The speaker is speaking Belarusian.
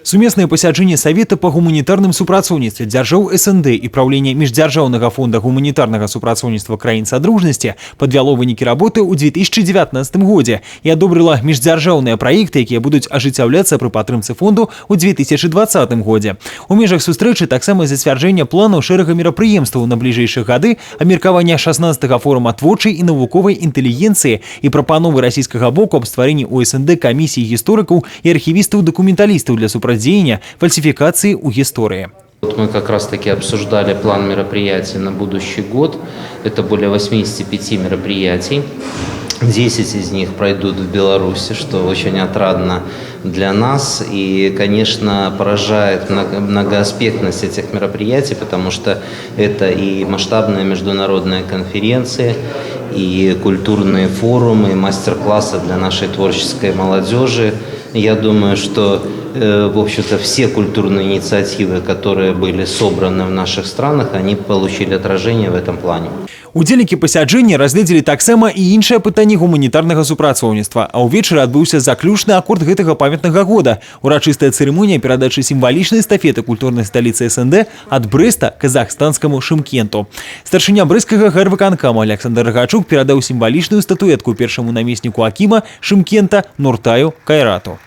Сумеснае пасяджэнне Савета па гуманітарным супрацоўніцтве дзяржаў СНД і праўлення міждзяржаўнага фонда гуманітарнага супрацоўніцтва краін Садружнасці падвяло вынікі работы ў 2019 годзе і адобрыла міждзяржаўныя праекты, якія будуць ажыццяўляцца пры падтрымцы фонду ў 2020 годзе. У межах сустрэчы таксама зацвярджэння планаў шэрага мерапрыемстваў на бліжэйшыя гады, абмеркавання 16-га форума творчай і навуковай інтэлігенцыі і прапановы расійскага боку аб стварэнні ў СНД камісіі гісторыкаў і архівістаў-дакументалістаў для супрацьдзеяння фальсификации у истории. Мы как раз таки обсуждали план мероприятий на будущий год. Это более 85 мероприятий. 10 из них пройдут в Беларуси, что очень отрадно для нас. И, конечно, поражает многоаспектность этих мероприятий, потому что это и масштабные международные конференции, и культурные форумы, и мастер-классы для нашей творческой молодежи. Я думаю, что, в общем-то, все культурные инициативы, которые были собраны в наших странах, они получили отражение в этом плане. Удзельнікі пасяджэння разгледзелі таксама і іншае пытанне гуманітарнага супрацоўніцтва, а ўвечары адбыўся заключны акорд гэтага памятнага года. Урачыстая цырымонія перадачы сімвалічнай эстафеты культурнай сталіцы СНД ад Брэста казахстанскаму Шымкенту. Старшыня брэсцкага гарвыканкама Александр Рагачук перадаў сімвалічную статуэтку першаму намесніку акіма Шымкента Нуртаю Кайрату.